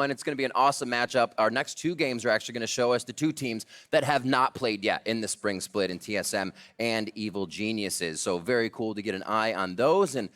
And it's going to be an awesome matchup. Our next 2 games are actually going to show us the 2 teams that have not played yet in the spring split in TSM and Evil Geniuses. So very cool to get an eye on those. And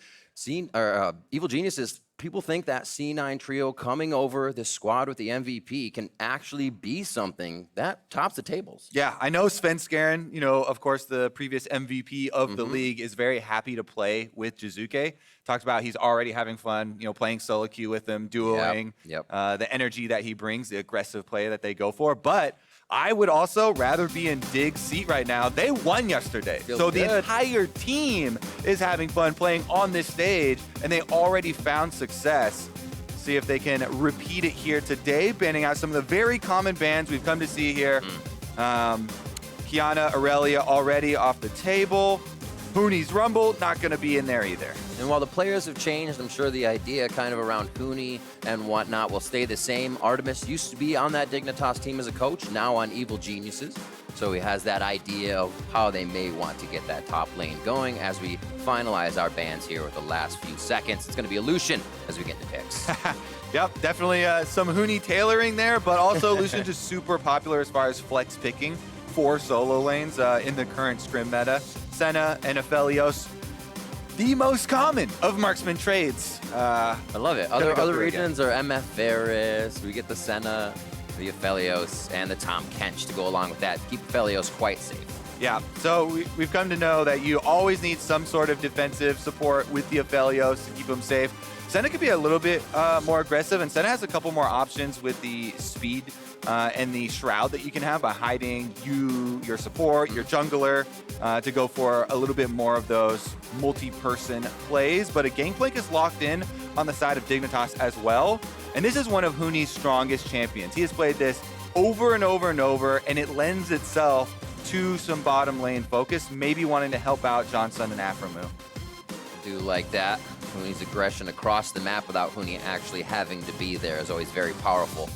Evil Geniuses, people think that C9 trio coming over this squad with the MVP can actually be something that tops the tables. Yeah, I know Svenskeren, you know, of course, the previous MVP of the league, is very happy to play with Jiizuke. Talks about he's already having fun, you know, playing solo queue with him, duoing, the energy that he brings, the aggressive play that they go for. But I would also rather be in Dig's seat right now. They won yesterday. So the entire team is having fun playing on this stage, and they already found success. See if they can repeat it here today, banning out some of the very common bans we've come to see here. Kiana, Aurelia already off the table. Huni's Rumble, not going to be in there either. And while the players have changed, I'm sure the idea kind of around Huni and whatnot will stay the same. Artemis used to be on that Dignitas team as a coach, now on Evil Geniuses. So he has that idea of how they may want to get that top lane going as we finalize our bans here with the last few seconds. It's going to be Lucian as we get into picks. Yep, definitely some Huni tailoring there, but also Lucian just super popular as far as flex picking for solo lanes in the current scrim meta. Senna and Aphelios, the most common of marksman trades. I love it. Other regions are MF Varus. We get the Senna, the Aphelios, and the Tom Kench to go along with that. Keep Aphelios quite safe. Yeah, so we've come to know that you always need some sort of defensive support with the Aphelios to keep them safe. Senna could be a little bit more aggressive, and Senna has a couple more options with the speed and the shroud that you can have by hiding your support, your jungler, to go for a little bit more of those multi-person plays. But a Gangplank is locked in on the side of Dignitas as well. And this is one of Huni's strongest champions. He has played this over and over and over, and it lends itself to some bottom lane focus, maybe wanting to help out Johnsun and Aphromoo. Do like that. Huni's aggression across the map without Huni actually having to be there is always very powerful.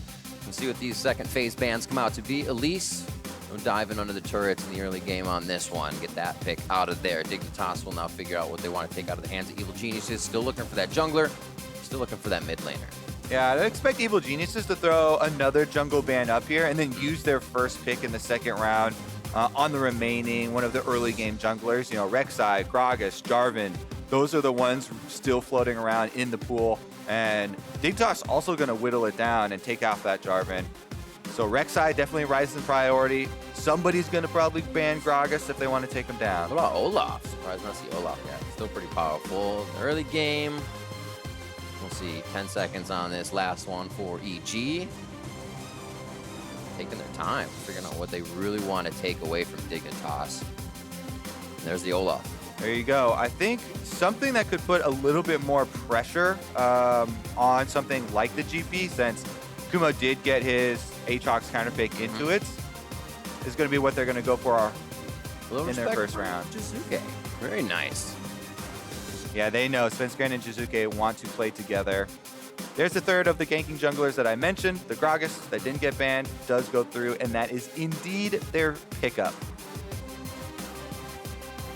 We'll see what these second phase bans come out to be. Elise, we'll dive in under the turrets in the early game on this one. Get that pick out of there. Dignitas will now figure out what they want to take out of the hands of Evil Geniuses. Still looking for that jungler. Still looking for that mid laner. Yeah, I expect Evil Geniuses to throw another jungle ban up here and then use their first pick in the second round on the remaining one of the early game junglers. You know, Rek'Sai, Gragas, Jarvan. Those are the ones still floating around in the pool. And Dignitas also going to whittle it down and take off that Jarvan. So Rek'Sai definitely rises in priority. Somebody's going to probably ban Gragas if they want to take him down. What about Olaf? Surprised not to see Olaf yet. Still pretty powerful. Early game. We'll see 10 seconds on this last one for EG. Taking their time, figuring out what they really want to take away from Dignitas. And there's the Olaf. There you go. I think something that could put a little bit more pressure on something like the GP, since Kumo did get his Aatrox counter pick into it, is going to be what they're going to go for in their first round. Jiizuke. Very nice. Yeah, they know Svenskeren and Jiizuke want to play together. There's the third of the ganking junglers that I mentioned. The Gragas that didn't get banned does go through, and that is indeed their pickup.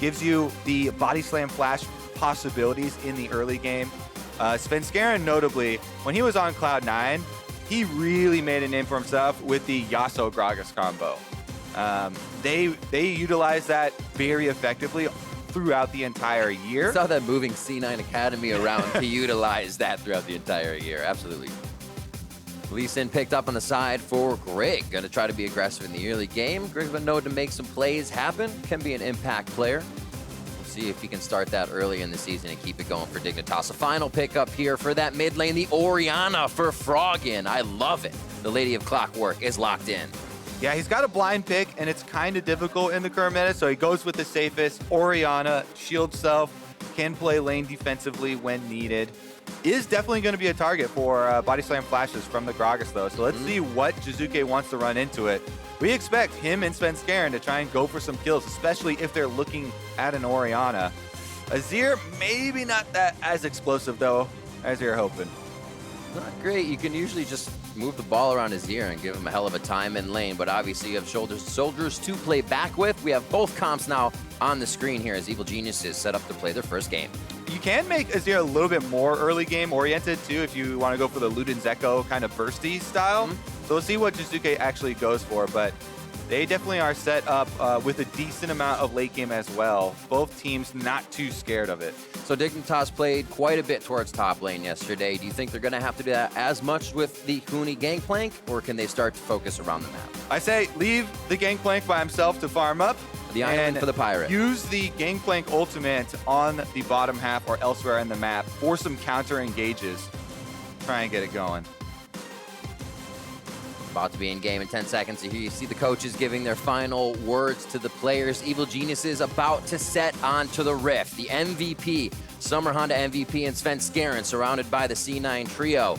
Gives you the body slam flash possibilities in the early game. Svenskeren, notably, when he was on Cloud9, he really made a name for himself with the Yasuo Gragas combo. They utilized that very effectively throughout the entire year. I saw that moving C9 Academy around to utilize that throughout the entire year. Absolutely. Lee Sin picked up on the side for Grig. Going to try to be aggressive in the early game. Grig's been known to make some plays happen. Can be an impact player. We'll see if he can start that early in the season and keep it going for Dignitas. A final pickup here for that mid lane. The Orianna for Froggen. I love it. The Lady of Clockwork is locked in. Yeah, he's got a blind pick, and it's kind of difficult in the current meta, so he goes with the safest. Orianna, shield self, can play lane defensively when needed. Is definitely going to be a target for body slam flashes from the Gragas, though. So let's see what Jiizuke wants to run into it. We expect him and Svenskeren to try and go for some kills, especially if they're looking at an Orianna. Azir, maybe not that as explosive, though, as you're hoping. Not great. You can usually just move the ball around his ear and give him a hell of a time in lane, but obviously you have soldiers to play back with. We have both comps now on the screen here as Evil Geniuses set up to play their first game. You can make Azir a little bit more early game oriented too if you want to go for the Luden's Echo kind of bursty style. So we'll see what Jiizuke actually goes for, but they definitely are set up with a decent amount of late game as well. Both teams not too scared of it. So Dignitas played quite a bit towards top lane yesterday. Do you think they're going to have to do that as much with the Huni gangplank, or can they start to focus around the map? I say leave the gangplank by himself to farm up. The island for the pirate. Use the gangplank ultimate on the bottom half or elsewhere in the map for some counter engages. Try and get it going. About to be in game in 10 seconds. Here you see the coaches giving their final words to the players. Evil Geniuses about to set onto the Rift. The MVP, Summer Honda MVP and Svenskeren, surrounded by the C9 trio.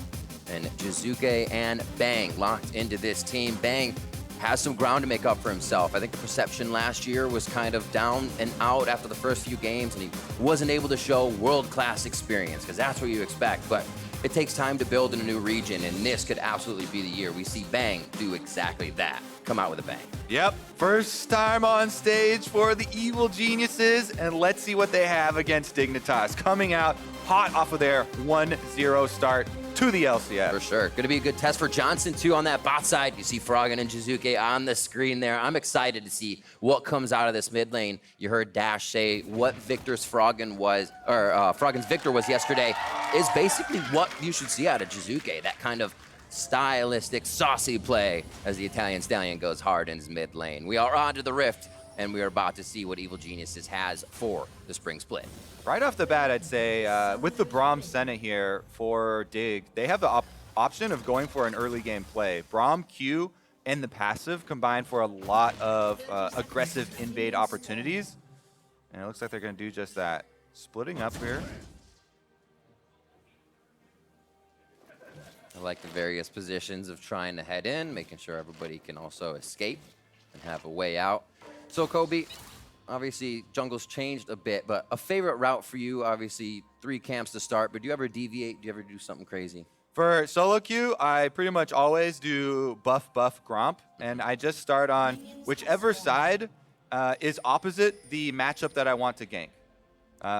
And Jiizuke and Bang locked into this team. Bang has some ground to make up for himself. I think the perception last year was kind of down and out after the first few games, and he wasn't able to show world-class experience, because that's what you expect. But it takes time to build in a new region, and this could absolutely be the year we see Bang do exactly that. Come out with a bang. Yep, first time on stage for the Evil Geniuses, and let's see what they have against Dignitas. Coming out hot off of their 1-0 start to the LCS. For sure. Going to be a good test for Johnsun, too, on that bot side. You see Froggen and Jiizuke on the screen there. I'm excited to see what comes out of this mid lane. You heard Dash say what Victor's Froggen was, or Froggen's Victor was yesterday, is basically what you should see out of Jiizuke. That kind of stylistic, saucy play as the Italian stallion goes hard in his mid lane. We are on to the Rift, and we are about to see what Evil Geniuses has for the spring split. Right off the bat, I'd say with the Braum Senna here for Dig, they have the option of going for an early game play. Braum, Q, and the passive combine for a lot of aggressive invade opportunities. And it looks like they're going to do just that. Splitting up here. I like the various positions of trying to head in, making sure everybody can also escape and have a way out. So, Kobe, obviously, jungle's changed a bit, but a favorite route for you, obviously, 3 camps to start, but do you ever deviate? Do you ever do something crazy? For solo queue, I pretty much always do buff, Gromp, and I just start on whichever side is opposite the matchup that I want to gank.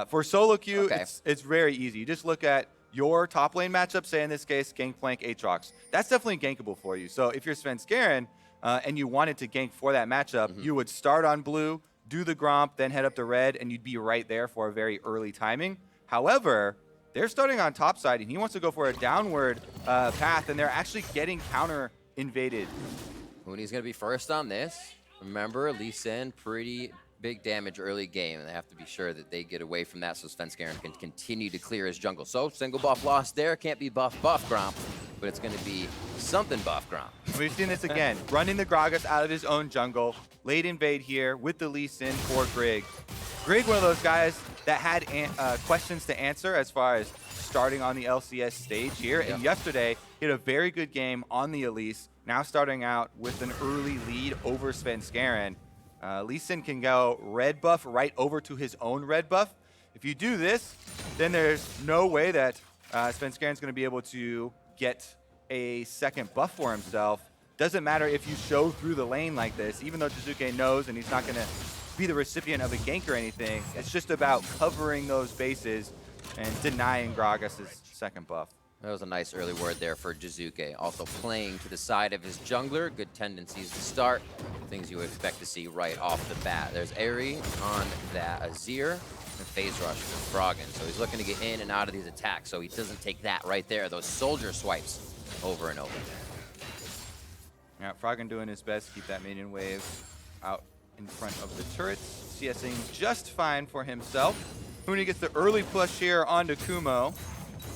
For solo queue, Okay. it's very easy. You just look at your top lane matchup, say in this case, Gangplank, Aatrox. That's definitely gankable for you. So if you're Svenskeren and you wanted to gank for that matchup, you would start on blue, do the Gromp, then head up to red, and you'd be right there for a very early timing. However, they're starting on top side, and he wants to go for a downward path, and they're actually getting counter invaded. Huni's going to be first on this. Remember, Lee Sin, pretty big damage early game, and they have to be sure that they get away from that so Svenskeren can continue to clear his jungle. So, single buff lost there. Can't be buff Gromp, but it's going to be something buff Gromp. We've seen this again. Running the Gragas out of his own jungle. Late invade here with the Lee Sin for Grig. Grig, one of those guys that had questions to answer as far as starting on the LCS stage here. And yesterday, he had a very good game on the Elise. Now starting out with an early lead over Svenskeren. Lee Sin can go red buff right over to his own red buff. If you do this, then there's no way that Svenskeren's going to be able to get a second buff for himself. Doesn't matter if you show through the lane like this, even though Jiizuke knows and he's not going to be the recipient of a gank or anything. It's just about covering those bases and denying Gragas' second buff. That was a nice early word there for Jiizuke. Also playing to the side of his jungler. Good tendencies to start. Things you would expect to see right off the bat. There's Aerie on that Azir and Phase Rush for Froggen. So he's looking to get in and out of these attacks so he doesn't take that right there. Those soldier swipes over and over. Yeah, Froggen doing his best to keep that minion wave out in front of the turrets. CSing just fine for himself. Huni gets the early push here onto Kumo.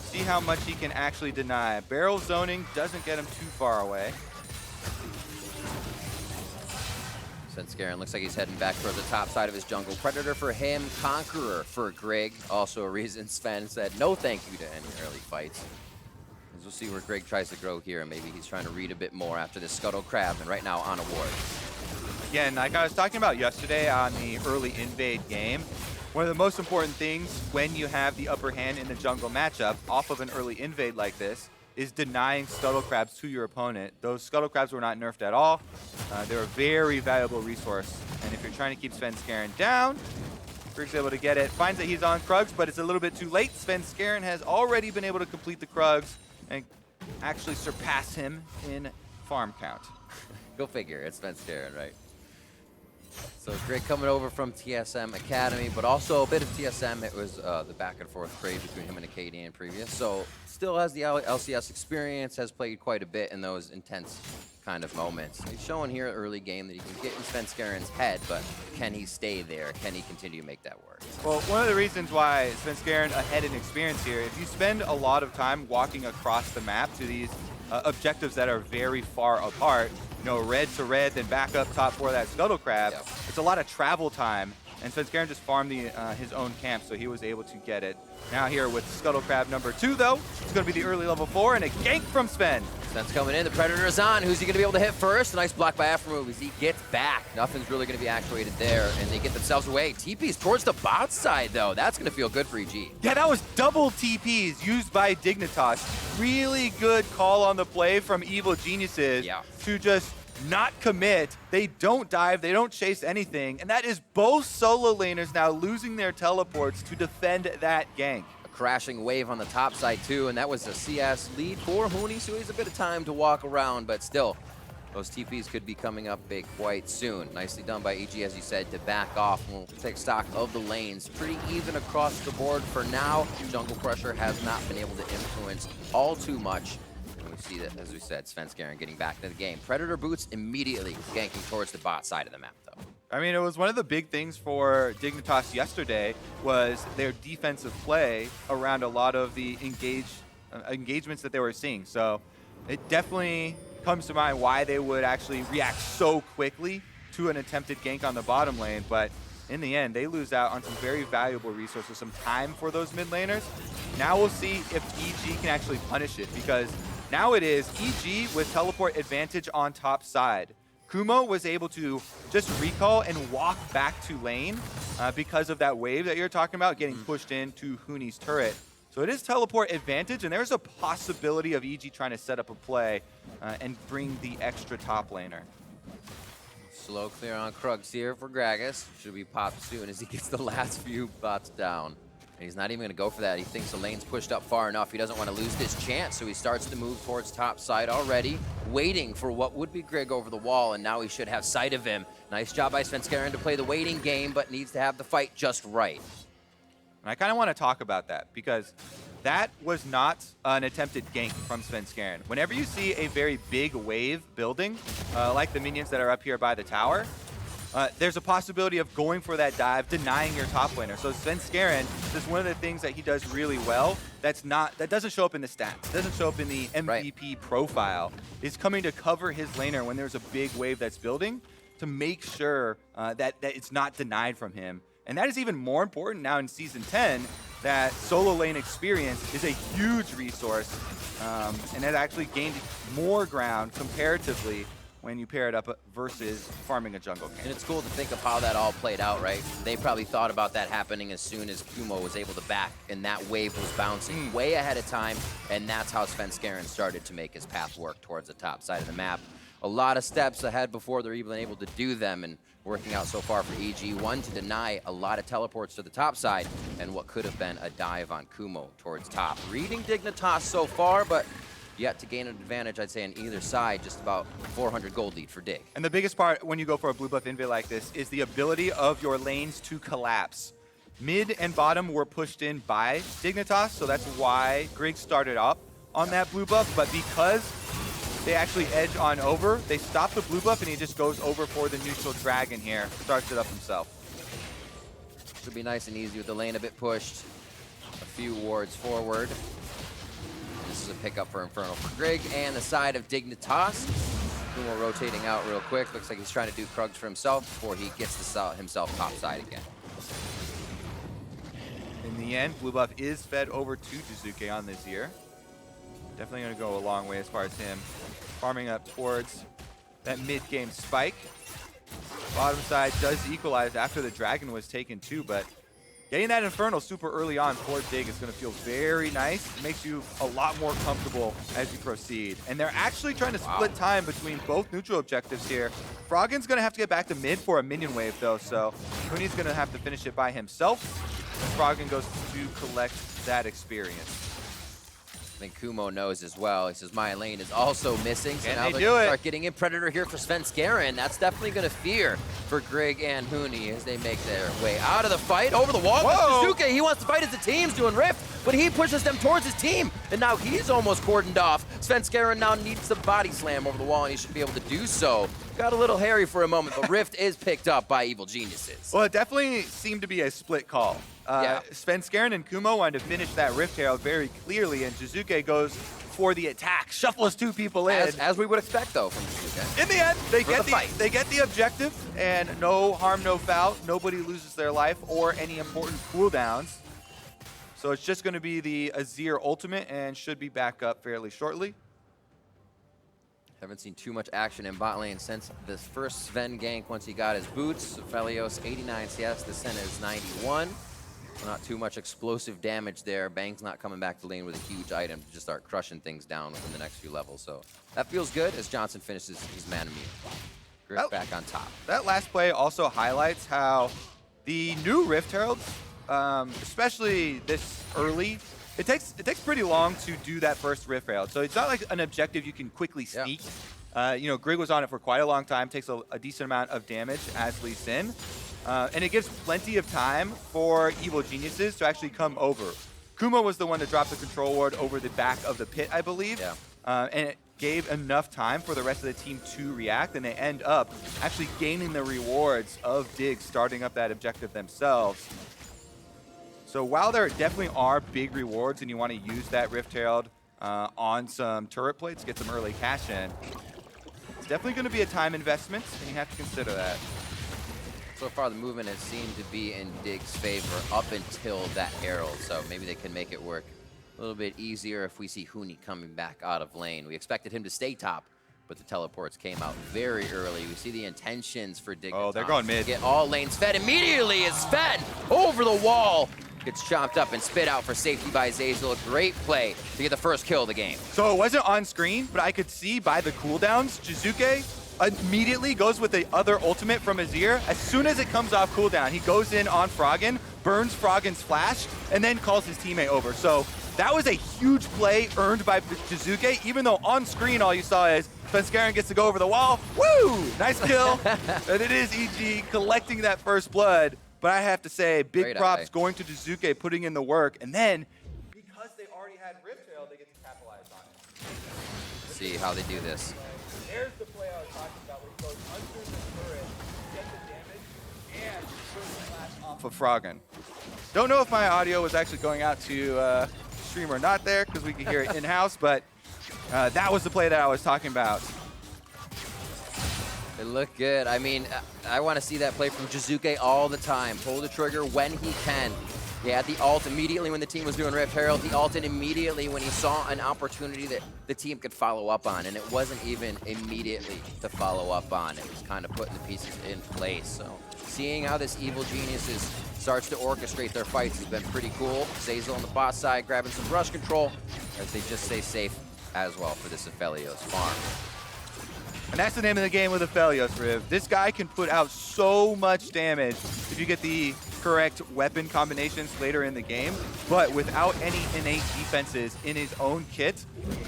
See how much he can actually deny. Barrel zoning doesn't get him too far away. Svenskeren looks like he's heading back towards the top side of his jungle. Predator for him, Conqueror for Grig. Also a reason Sven said no thank you to any early fights. As we'll see where Grig tries to grow here, and maybe he's trying to read a bit more after this Scuttle Crab, and right now on a ward. Again, like I was talking about yesterday on the early invade game, one of the most important things when you have the upper hand in the jungle matchup off of an early invade like this is denying Scuttle Crabs to your opponent. Those Scuttle Crabs were not nerfed at all. They're a very valuable resource. And if you're trying to keep Svenskeren down, Grig's able to get it. Finds that he's on Krugs, but it's a little bit too late. Svenskeren has already been able to complete the Krugs and actually surpass him in farm count. Go figure, it's Svenskeren, right? So Grig coming over from TSM Academy, but also a bit of TSM. It was the back and forth trade between him and Acadian previous. So still has the LCS experience, has played quite a bit in those intense kind of moments. He's showing here early game that he can get in Svenskeren's head, but can he stay there? Can he continue to make that work? Well, one of the reasons why Svenskeren ahead in experience here, if you spend a lot of time walking across the map to these objectives that are very far apart, you know, red to red, then back up top for that Scuttle Crab, Yep. It's a lot of travel time. And Svenskeren just farmed his own camp, so he was able to get it. Now here with Scuttle Crab number 2, though, it's going to be the early level 4 and a gank from Sven. Sven's coming in, the Predator is on. Who's he going to be able to hit first? Nice block by Aphromoo as he gets back. Nothing's really going to be actuated there, and they get themselves away. TP's towards the bot side, though. That's going to feel good for EG. Yeah, that was double TPs used by Dignitas. Really good call on the play from Evil Geniuses to just not commit. They don't dive, they don't chase anything, and that is both solo laners now losing their teleports to defend that gank. A crashing wave on the top side too, and that was a CS lead for Huni, so he has a bit of time to walk around, but still, those TPs could be coming up big quite soon. Nicely done by EG, as you said, to back off. We'll take stock of the lanes. Pretty even across the board for now. Jungle pressure has not been able to influence all too much. See that, as we said, Svenskeren getting back to the game. Predator boots immediately ganking towards the bot side of the map, though. I mean, it was one of the big things for Dignitas yesterday was their defensive play around a lot of the engagements that they were seeing. So it definitely comes to mind why they would actually react so quickly to an attempted gank on the bottom lane. But in the end, they lose out on some very valuable resources, some time for those mid laners. Now we'll see if EG can actually punish it, because now it is EG with teleport advantage on top side. Kumo was able to just recall and walk back to lane because of that wave that you're talking about getting pushed into Huni's turret. So it is teleport advantage, and there's a possibility of EG trying to set up a play and bring the extra top laner. Slow clear on Krugs here for Gragas. Should be popped soon as he gets the last few bots down. And he's not even going to go for that. He thinks the lane's pushed up far enough. He doesn't want to lose this chance, so he starts to move towards top side already, waiting for what would be Grig over the wall, and now he should have sight of him. Nice job by Svenskeren to play the waiting game, but needs to have the fight just right. And I kind of want to talk about that, because that was not an attempted gank from Svenskeren. Whenever you see a very big wave building, like the minions that are up here by the tower, there's a possibility of going for that dive, denying your top laner. So Svenskeren, this is one of the things that he does really well that doesn't show up in the stats, doesn't show up in the MVP profile, is coming to cover his laner when there's a big wave that's building to make sure that it's not denied from him. And that is even more important now in Season 10, that solo lane experience is a huge resource and has actually gained more ground comparatively when you pair it up versus farming a jungle camp. And it's cool to think of how that all played out, right? They probably thought about that happening as soon as Kumo was able to back and that wave was bouncing way ahead of time, and that's how Svenskeren started to make his path work towards the top side of the map. A lot of steps ahead before they're even able to do them, and working out so far for EG. One, to deny a lot of teleports to the top side, and what could have been a dive on Kumo towards top. Reading Dignitas so far, but yet to gain an advantage, I'd say, on either side. Just about 400 gold lead for Dig. And the biggest part when you go for a blue buff invade like this is the ability of your lanes to collapse. Mid and bottom were pushed in by Dignitas, so that's why Grig started up on that blue buff, but because they actually edge on over, they stop the blue buff and he just goes over for the neutral dragon here, starts it up himself. Should be nice and easy with the lane a bit pushed. A few wards forward. This is a pickup for Infernal for Grig, and the side of Dignitas. Kumo rotating out real quick. Looks like he's trying to do Krugs for himself before he gets himself top side again. In the end, blue buff is fed over to Jiizuke on this year. Definitely going to go a long way as far as him farming up towards that mid-game spike. Bottom side does equalize after the dragon was taken too, but Getting that Infernal super early on for Dig is going to feel very nice. It makes you a lot more comfortable as you proceed. And they're actually trying to split time between both neutral objectives here. Froggen's going to have to get back to mid for a minion wave, though, so Huni's going to have to finish it by himself. And Froggen goes to collect that experience. I think Kumo knows as well. He says, my lane is also missing. So now they they're start getting in Predator here for Svenskeren. That's definitely going to fear for Grig and Huni as they make their way out of the fight. Over the wall. Jiizuke, he wants to fight as a team's doing Rift, but he pushes them towards his team. And now he's almost cordoned off. Svenskeren now needs the body slam over the wall, and he should be able to do so. Got a little hairy for a moment, but Rift is picked up by Evil Geniuses. Well, it definitely seemed to be a split call. Svenskeren and Kumo wanted to finish that Rift Herald very clearly, and Jiizuke goes for the attack, shuffles two people in. As we would expect, though, from Jiizuke. In the end, they get the objective, and no harm, no foul. Nobody loses their life or any important cooldowns. So it's just going to be the Azir ultimate and should be back up fairly shortly. Haven't seen too much action in bot lane since this first Sven gank once he got his boots. Felios 89 CS, the Senna is 91. Not too much explosive damage there. Bang's not coming back to lane with a huge item to just start crushing things down within the next few levels. So that feels good as Johnsun finishes his man immune. Grig back on top. That last play also highlights how the new Rift Heralds, especially this early, it takes pretty long to do that first Rift Herald. So it's not like an objective you can quickly sneak. You know, Grig was on it for quite a long time, takes a decent amount of damage as Lee Sin. And it gives plenty of time for Evil Geniuses to actually come over. Kumo was the one to drop the control ward over the back of the pit, I believe. And it gave enough time for the rest of the team to react, and they end up actually gaining the rewards of Dig starting up that objective themselves. So while there definitely are big rewards and you want to use that Rift Herald on some turret plates, get some early cash in, it's definitely going to be a time investment, and you have to consider that. So far, the movement has seemed to be in Dig's favor up until that Herald, so maybe they can make it work a little bit easier if we see Huni coming back out of lane. We expected him to stay top, but the teleports came out very early. We see the intentions for Dignitas. Oh, they're going mid. Get all lanes fed immediately as Sven over the wall. Gets chopped up and spit out for safety by Zeyzal. A great play to get the first kill of the game. So it wasn't on screen, but I could see by the cooldowns, Jiizuke immediately goes with the other ultimate from Azir. As soon as it comes off cooldown, he goes in on Froggen, burns Froggen's flash, and then calls his teammate over. So that was a huge play earned by Jiizuke, even though on screen all you saw is Svenskeren gets to go over the wall. Woo! Nice kill. And it is EG collecting that first blood. But I have to say, big props going to Jiizuke, putting in the work. And then, because they already had Rift Herald, they get to capitalize on it. See how they do this. There's the play I was talking about, where he goes under the turret, gets the damage, and puts the flash off of Froggen. Don't know if my audio was actually going out to stream or not there, because we could hear it in-house, but that was the play that I was talking about. It looked good. I mean, I want to see that play from Jiizuke all the time. Pull the trigger when he can. He had the ult immediately when the team was doing Rift Herald. He ulted immediately when he saw an opportunity that the team could follow up on, and it wasn't even immediately to follow up on. It was kind of putting the pieces in place. So seeing how this Evil Geniuses starts to orchestrate their fights has been pretty cool. Zeyzal on the bot side grabbing some rush control as they just stay safe as well for this Aphelios farm. And that's the name of the game with Aphelios, Riv. This guy can put out so much damage if you get the correct weapon combinations later in the game, but without any innate defenses in his own kit.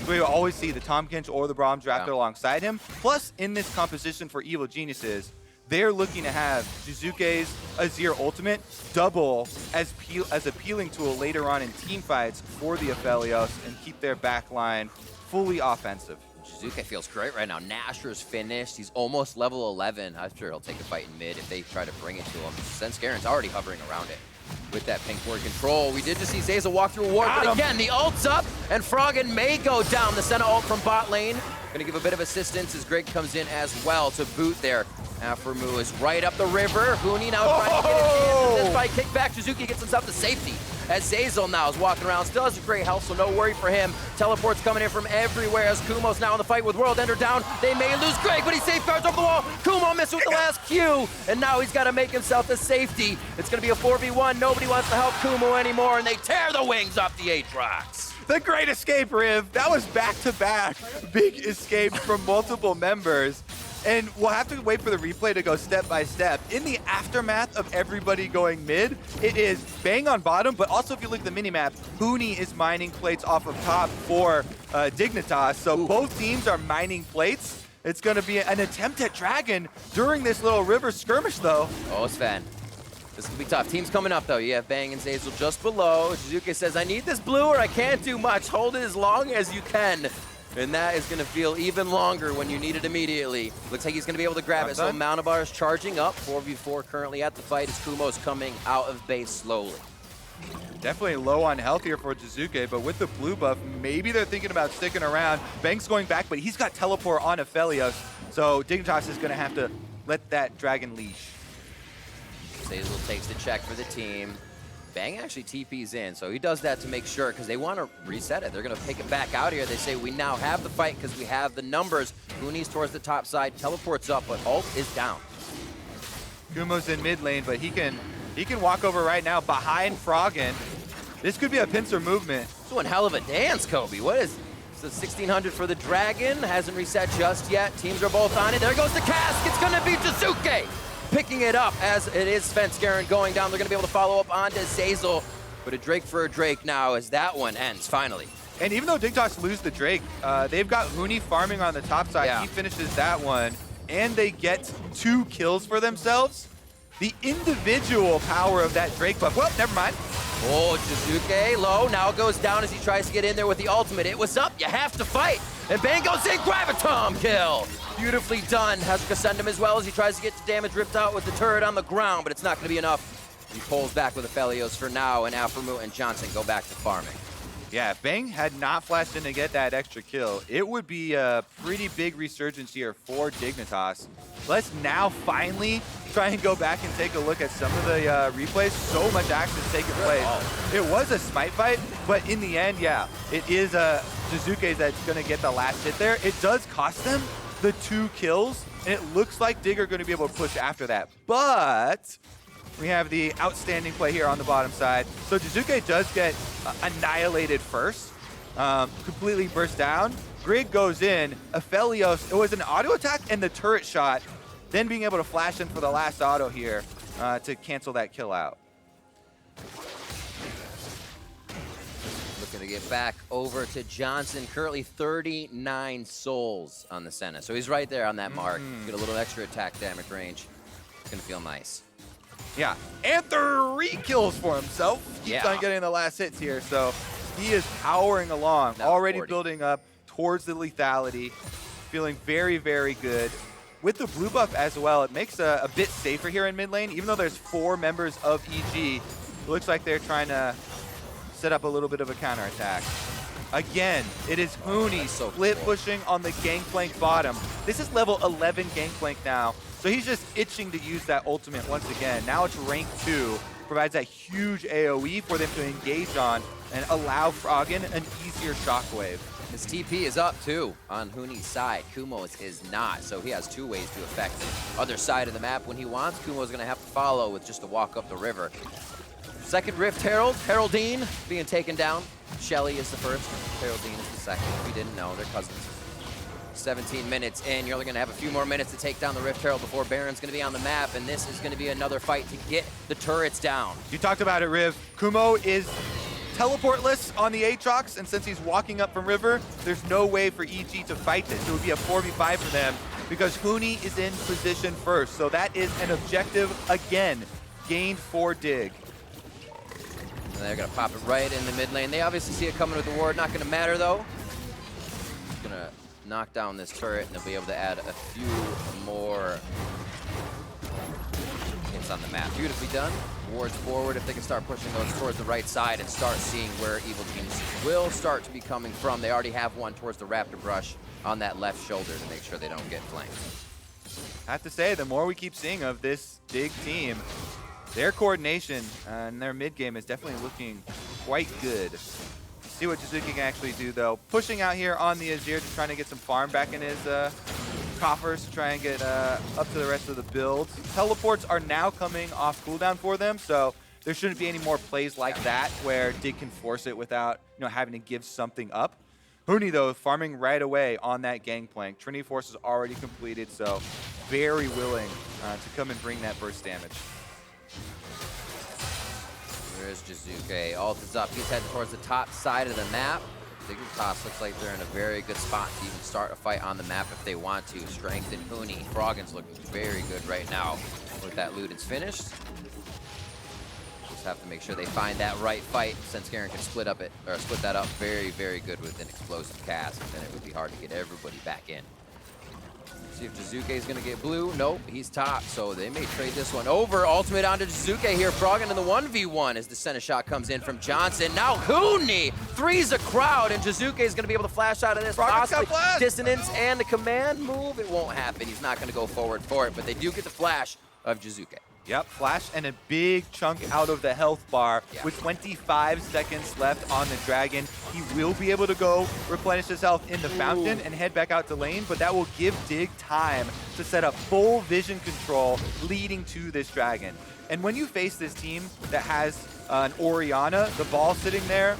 We always see the Tomkinch or the Braum drafted alongside him. Plus, in this composition for Evil Geniuses, they're looking to have Jiizuke's Azir ultimate double as appealing tool later on in team fights for the Aphelios and keep their backline fully offensive. Jiizuke feels great right now. Nasher's finished. He's almost level 11. I'm sure he'll take a fight in mid if they try to bring it to him. Svenskeren's already hovering around it with that pink ward control. We did just see Zeyzal walk through a ward, but again, the ult's up, and Froggen may go down. The Senna ult from bot lane. Gonna give a bit of assistance as Grig comes in as well to boot there. Aphromoo is right up the river. Huni now trying to get his hands in this fight. Kick back. Jiizuke gets himself to safety as Zeyzal now is walking around. Still has a great health, so no worry for him. Teleports coming in from everywhere as Kumo's now in the fight with World Ender down. They may lose Grig, but he safeguards over the wall. Kumo missed with the last Q, and now he's got to make himself a safety. It's going to be a 4v1. Nobody wants to help Kumo anymore, and they tear the wings off the Aatrox. The great escape, Riv. That was back-to-back big escapes from multiple members. And we'll have to wait for the replay to go step by step. In the aftermath of everybody going mid, it is Bang on bottom, but also if you look at the minimap, Huni is mining plates off of top for Dignitas. So both teams are mining plates. It's going to be an attempt at Dragon during this little river skirmish, though. Oh, Sven. This could be tough. Teams coming up, though. You have Bang and Zeyzal just below. Jiizuke says, I need this blue or I can't do much. Hold it as long as you can. And that is going to feel even longer when you need it immediately. Looks like he's going to be able to grab it. So Mountabar is charging up. 4v4 currently at the fight as Kumo's coming out of base slowly. Definitely low on health here for Jiizuke, but with the blue buff, maybe they're thinking about sticking around. Bang's going back, but he's got teleport on Aphelios. So Dignitas is going to have to let that dragon leash. Zeyzal takes the check for the team. Bang actually TP's in, so he does that to make sure because they want to reset it. They're going to take it back out here. They say we now have the fight because we have the numbers. Huni's towards the top side, teleports up, but ult is down. Kumo's in mid lane, but he can walk over right now behind Froggen. This could be a pincer movement. It's one hell of a dance, Kobe. What is so 1600 for the Dragon? Hasn't reset just yet. Teams are both on it. There goes the cask. It's going to be Jiizuke picking it up as it is Svenskeren going down. They're going to be able to follow up onto Zeyzal. But a Drake for a Drake now as that one ends, finally. And even though Dignitas lose the Drake, they've got Huni farming on the top side. Yeah. He finishes that one, and they get 2 kills for themselves. The individual power of that Drake buff. Well, never mind. Oh, Jiizuke low. Now goes down as he tries to get in there with the ultimate. It was up. You have to fight. And Bang goes in. Graviton kill. Beautifully done. Hazuka send him as well as he tries to get the damage ripped out with the turret on the ground, but it's not going to be enough. He pulls back with Aphelios for now, and Aphromoo and Johnsun go back to farming. Yeah, if Bang had not flashed in to get that extra kill, it would be a pretty big resurgence here for Dignitas. Let's now finally try and go back and take a look at some of the replays. So much action taking place. It was a smite fight, but in the end, yeah, it is Jiizuke that's going to get the last hit there. It does cost them the 2 kills, and it looks like Dig are going to be able to push after that. But we have the outstanding play here on the bottom side. So Jiizuke does get annihilated first, completely burst down. Grig goes in. Aphelios, it was an auto attack and the turret shot, then being able to flash in for the last auto here to cancel that kill out. Looking to get back over to Johnsun. Currently 39 souls on the Senna. So he's right there on that mark. Get a little extra attack damage range. It's going to feel nice. Yeah, and 3 kills for himself. Keeps on getting the last hits here, so he is powering along, now already 40. Building up towards the lethality, feeling very, very good. With the blue buff as well, it makes a bit safer here in mid lane. Even though there's 4 members of EG, it looks like they're trying to set up a little bit of a counterattack. Again, it is Huni split pushing on the gangplank bottom. This is level 11 gangplank now. So he's just itching to use that ultimate once again. Now it's rank 2, provides that huge AoE for them to engage on and allow Froggen an easier shockwave. His TP is up too on Huni's side. Kumo's is not, so he has 2 ways to affect the other side of the map when he wants. Kumo's gonna have to follow with just a walk up the river. Second Rift Herald, Heraldine being taken down. Shelly is the first, Heraldine is the second. If you didn't know, they're cousins. 17 minutes in, you're only going to have a few more minutes to take down the Rift Herald before Baron's going to be on the map, and this is going to be another fight to get the turrets down. You talked about it, Riv. Kumo is teleportless on the Aatrox, and since he's walking up from river, there's no way for EG to fight this. It would be a 4v5 for them because Huni is in position first. So that is an objective, again, gained for Dig. And they're going to pop it right in the mid lane. They obviously see it coming with the ward. Not going to matter, though. Just going to knock down this turret, and they'll be able to add a few more hits on the map. Beautifully done. Wards forward if they can start pushing those towards the right side and start seeing where evil teams will start to be coming from. They already have one towards the Raptor Brush on that left shoulder to make sure they don't get flanked. I have to say, the more we keep seeing of this Dig team, their coordination and their mid game is definitely looking quite good. See what Jiizuke can actually do, though. Pushing out here on the Azir, just trying to get some farm back in his coffers to try and get up to the rest of the builds. Teleports are now coming off cooldown for them, so there shouldn't be any more plays like that where Dig can force it without having to give something up. Huni, though, farming right away on that gangplank. Trinity Force is already completed, so very willing to come and bring that burst damage. There's Jiizuke. Ult is up. He's heading towards the top side of the map. Dignitas looks like they're in a very good spot to even start a fight on the map if they want to. Strength and Huni. Froggen's looking very good right now with that loot. It's finished. Just have to make sure they find that right fight. Svenskeren can split that up very, very good with an explosive cast. Then it would be hard to get everybody back in. See if Jiizuke is going to get blue. Nope, he's top, so they may trade this one over. Ultimate onto Jiizuke here. Froggen in the 1v1 as the center shot comes in from Johnsun. Now Huni threes a crowd, and Jiizuke is going to be able to flash out of this. Possibly dissonance and the command move. It won't happen. He's not going to go forward for it, but they do get the flash of Jiizuke. Yep, flash and a big chunk out of the health bar. Yeah. With 25 seconds left on the Dragon, he will be able to go replenish his health in the fountain and head back out to lane, but that will give Dig time to set up full vision control leading to this Dragon. And when you face this team that has an Orianna, the ball sitting there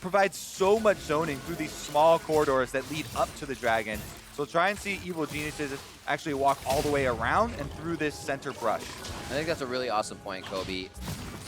provides so much zoning through these small corridors that lead up to the Dragon. So try and see Evil Geniuses actually walk all the way around and through this center brush. I think that's a really awesome point, Kobe.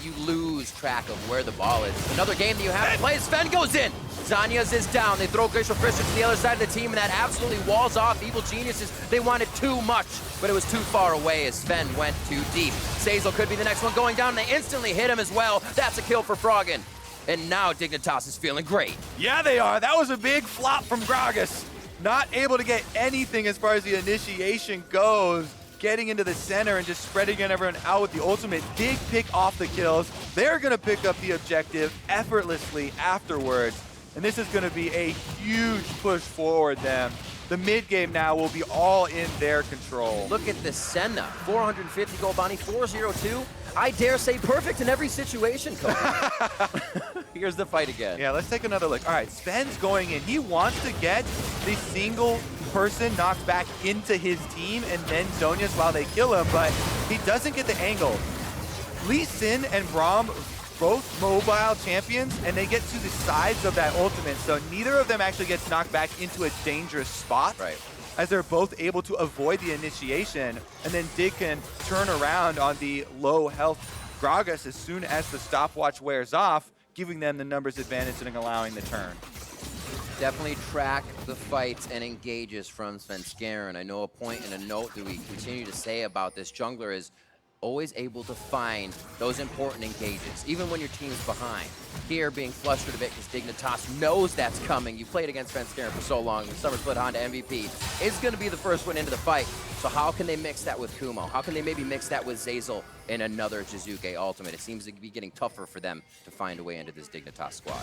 You lose track of where the ball is. Another game that you have to play. Sven goes in. Zanyas is down. They throw Glacial Fissure to the other side of the team, and that absolutely walls off Evil Geniuses. They wanted too much, but it was too far away as Sven went too deep. Zeyzal could be the next one going down, and they instantly hit him as well. That's a kill for Froggen. And now Dignitas is feeling great. Yeah, they are. That was a big flop from Gragas. Not able to get anything as far as the initiation goes. Getting into the center and just spreading everyone out with the ultimate. Dig pick off the kills. They're going to pick up the objective effortlessly afterwards. And this is going to be a huge push forward them. The mid game now will be all in their control. Look at the Senna. 450 gold bounty, 402. I dare say perfect in every situation, Kobe. Here's the fight again. Yeah, let's take another look. All right, Sven's going in. He wants to get the single person knocked back into his team and then Zonius while they kill him, but he doesn't get the angle. Lee Sin and Braum, both mobile champions, and they get to the sides of that ultimate, so neither of them actually gets knocked back into a dangerous spot. Right. As they're both able to avoid the initiation, and then Dig can turn around on the low health Gragas as soon as the stopwatch wears off, giving them the numbers advantage and allowing the turn. Definitely track the fights and engages from Svenskeren. I know a point and a note that we continue to say about this jungler is always able to find those important engages, even when your team's behind. Here, being flustered a bit because Dignitas knows that's coming. You played against Svenskeren for so long. The summer split Honda MVP is going to be the first one into the fight. So how can they mix that with Kumo? How can they maybe mix that with Zeyzal in another Jiizuke ultimate? It seems to be getting tougher for them to find a way into this Dignitas squad.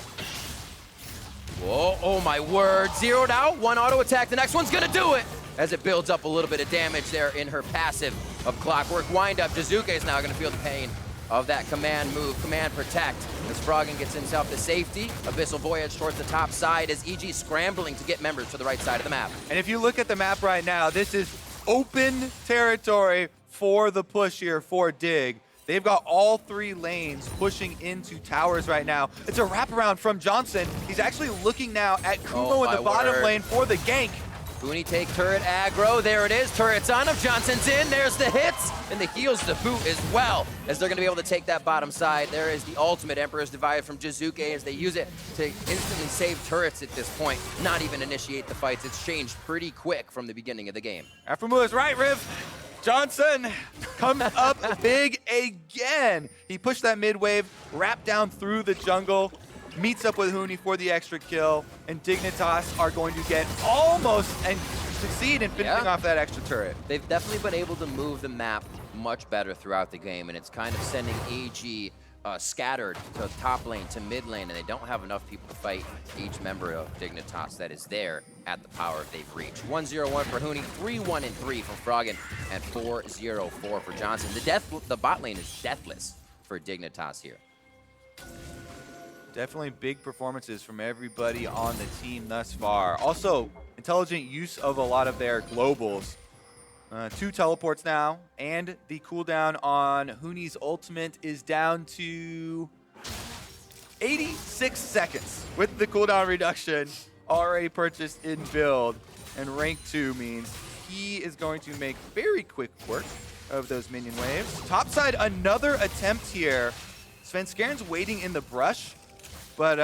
Whoa, oh my word. Zeroed out, one auto attack. The next one's going to do it as it builds up a little bit of damage there in her passive of Clockwork Windup. Jiizuke is now going to feel the pain of that command move, command protect, as Froggen gets himself to safety. Abyssal Voyage towards the top side as EG scrambling to get members to the right side of the map. And if you look at the map right now, this is open territory for the push here for Dig. They've got all three lanes pushing into towers right now. It's a wraparound from Johnsun. He's actually looking now at Kumo in the bottom lane for the gank. Huni take turret aggro. There it is. Turret's on him. Johnson's in. There's the hits. And the heals to boot as well, as they're going to be able to take that bottom side. There is the ultimate Emperor's Divide from Jiizuke as they use it to instantly save turrets at this point, not even initiate the fights. It's changed pretty quick from the beginning of the game. Aphromoo is right, Riv. Johnsun comes up big again. He pushed that mid wave, wrapped down through the jungle, meets up with Huni for the extra kill, and Dignitas are going to get almost and succeed in finishing off that extra turret. They've definitely been able to move the map much better throughout the game, and it's kind of sending AG scattered to top lane, to mid lane, and they don't have enough people to fight each member of Dignitas that is there at the power they've reached. 1-0-1 for Huni, 3-1-3 from Froggen, and 4-0-4 for Johnsun. The bot lane is deathless for Dignitas here. Definitely big performances from everybody on the team thus far. Also, intelligent use of a lot of their globals. 2 teleports now, and the cooldown on Huni's ultimate is down to 86 seconds with the cooldown reduction already purchased in build. And rank 2 means he is going to make very quick work of those minion waves. Topside, another attempt here. Svenskeren's waiting in the brush, but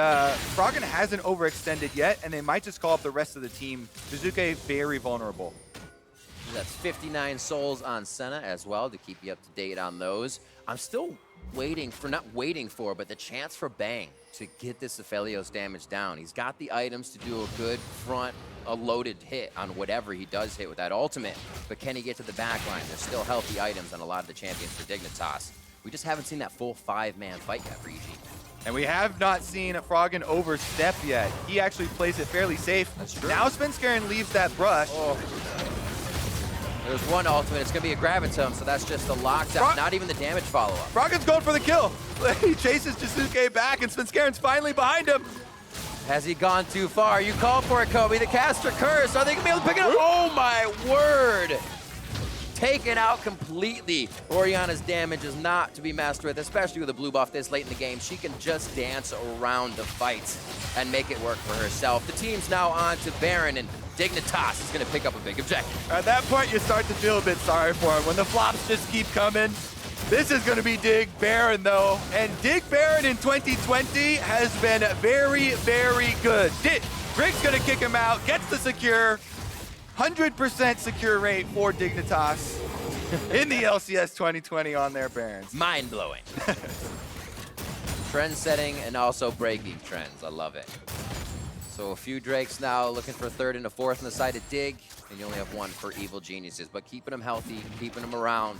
Froggen hasn't overextended yet, and they might just call up the rest of the team. Jiizuke very vulnerable. That's 59 souls on Senna as well to keep you up to date on those. I'm still waiting for, not waiting for, but the chance for Bang to get this Aphelios damage down. He's got the items to do a good front, a loaded hit on whatever he does hit with that ultimate, but can he get to the back line? There's still healthy items on a lot of the champions for Dignitas. We just haven't seen that full 5-man fight yet for EG. And we have not seen Froggen overstep yet. He actually plays it fairly safe. That's true. Now Svenskeren leaves that brush. Oh. There's one ultimate. It's going to be a Gravitum, so that's just a lockdown. Not even the damage follow-up. Froggen's going for the kill. He chases Jiizuke back, and Svenskeren's finally behind him. Has he gone too far? You called for it, Kobe. The caster curse. Are they going to be able to pick it up? Oh, my word. Taken out completely. Orianna's damage is not to be messed with, especially with a blue buff this late in the game. She can just dance around the fights and make it work for herself. The team's now on to Baron, and Dignitas is going to pick up a big objective. At that point, you start to feel a bit sorry for him. When the flops just keep coming, this is going to be Dig Baron, though. And Dig Baron in 2020 has been very, very good. Grig's going to kick him out, gets the secure. 100% secure rate for Dignitas in the LCS 2020 on their Barons. Mind-blowing. Trend setting and also breaking trends. I love it. So a few Drakes now looking for a third and a fourth on the side of Dig, and you only have one for Evil Geniuses. But keeping them healthy, keeping them around,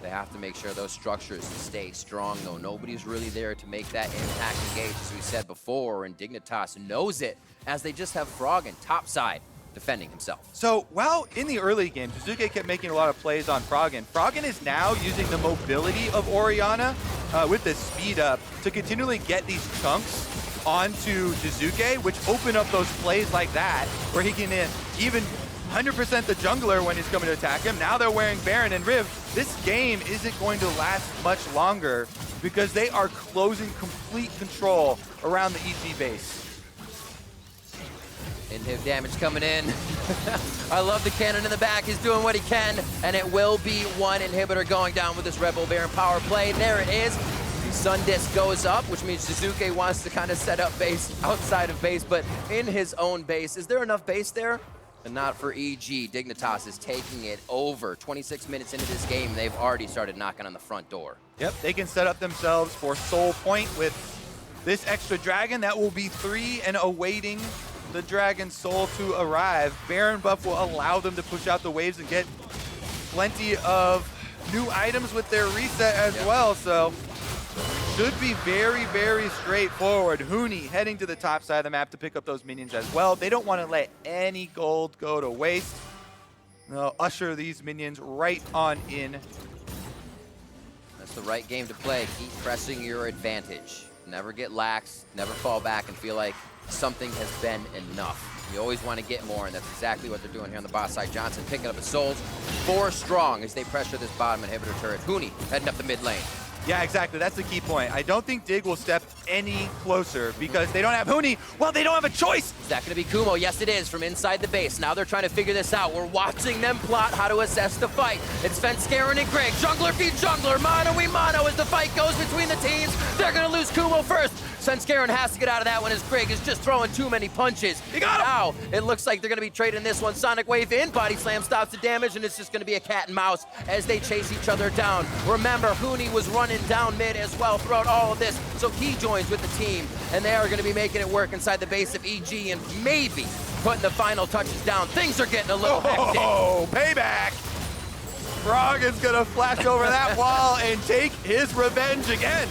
they have to make sure those structures stay strong, though. Nobody's really there to make that impact engage, as we said before, and Dignitas knows it, as they just have Froggen topside defending himself. So while in the early game, Jiizuke kept making a lot of plays on Froggen, Froggen is now using the mobility of Orianna with the speed up to continually get these chunks onto Jiizuke, which open up those plays like that, where he can even 100% the jungler when he's coming to attack him. Now they're wearing Baron and Riv. This game isn't going to last much longer because they are closing complete control around the EG base. Inhib damage coming in. I love the cannon in the back. He's doing what he can, and it will be one inhibitor going down with this Red Bull Baron power play. There it is. Sun Disc goes up, which means Jiizuke wants to kind of set up base outside of base, but in his own base. Is there enough base there? And not for EG. Dignitas is taking it over. 26 minutes into this game, they've already started knocking on the front door. Yep, they can set up themselves for Soul Point with this extra dragon. That will be 3 and awaiting the Dragon Soul to arrive. Baron buff will allow them to push out the waves and get plenty of new items with their reset as well. So should be very, very straightforward. Huni heading to the top side of the map to pick up those minions as well. They don't want to let any gold go to waste. They'll usher these minions right on in. That's the right game to play. Keep pressing your advantage. Never get lax, never fall back and feel like something has been enough. You always want to get more, and that's exactly what they're doing here on the bot side. Johnsun picking up his souls. 4 strong as they pressure this bottom inhibitor turret. Huni heading up the mid lane. Yeah, exactly. That's the key point. I don't think Dig will step any closer because they don't have Huni. Well, they don't have a choice. Is that going to be Kumo? Yes, it is, from inside the base. Now they're trying to figure this out. We're watching them plot how to assess the fight. It's Svenskeren and Grig. Jungler feeds jungler. Mono we mono as the fight goes between the teams. They're going to lose Kumo first. Svenskeren has to get out of that one as Grig is just throwing too many punches. He got him! Now, it looks like they're going to be trading this one. Sonic Wave in, Body Slam stops the damage, and it's just going to be a cat and mouse as they chase each other down. Remember, Huni was running down mid as well throughout all of this, so he joins with the team, and they are going to be making it work inside the base of EG and maybe putting the final touches down. Things are getting a little hectic. Oh, payback! Froggen's going to flash over that wall and take his revenge again.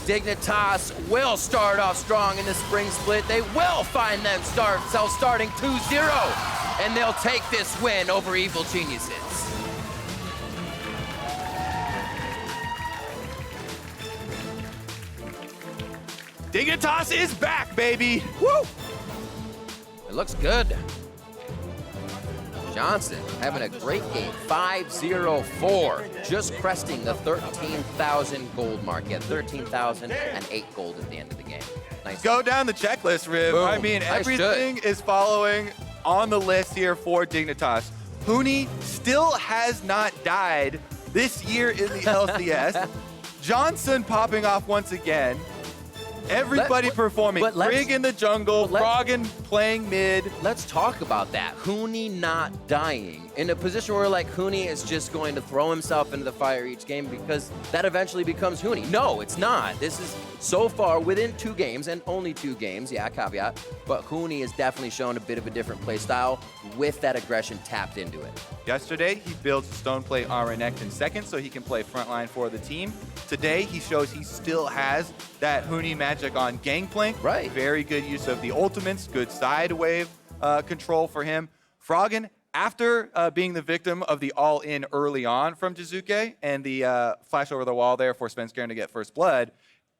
Dignitas will start off strong in the spring split. They will find themselves starting 2-0, and they'll take this win over Evil Geniuses. Dignitas is back, baby. Woo! It looks good. Johnsun having a great game, 5-0-4, just cresting the 13,000 gold mark. He had 13,008 gold at the end of the game. Nice. Go down the checklist, Riv. Boom. I mean, Nice everything is following on the list here for Dignitas. Huni still has not died this year in the LCS. Johnsun popping off once again. Everybody performing. Grig in the jungle, Froggen playing mid. Let's talk about that. Huni not dying. In a position where like Huni is just going to throw himself into the fire each game because that eventually becomes Huni. No, it's not. This is so far within 2 games and only 2 games. Yeah, caveat. But Huni has definitely shown a bit of a different play style with that aggression tapped into it. Yesterday, he builds Stone Plate on Renekton second so he can play frontline for the team. Today, he shows he still has that Huni magic on Gangplank. Right. Very good use of the ultimates, good side wave control for him. Froggen, after being the victim of the all-in early on from Jiizuke and the flash over the wall there for Svenskeren to get first blood,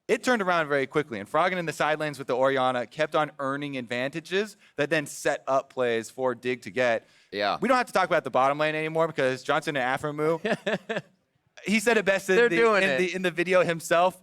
it turned around very quickly. And Froggen in the side lanes with the Orianna kept on earning advantages that then set up plays for Dig to get. Yeah. We don't have to talk about the bottom lane anymore because Johnsun and Aphromoo, he said it best in the video himself,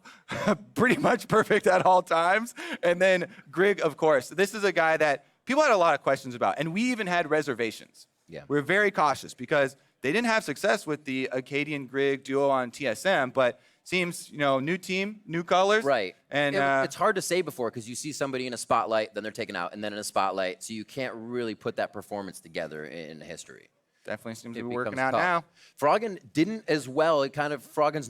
pretty much perfect at all times. And then Grig, of course. This is a guy that people had a lot of questions about, and we even had reservations. Yeah. We're very cautious because they didn't have success with the Acadian Grig duo on TSM, but seems, new team, new colors. Right. And it's hard to say before because you see somebody in a spotlight, then they're taken out, and then in a spotlight, so you can't really put that performance together in history. Definitely seems to be working out now. Froggen didn't as well. Froggen's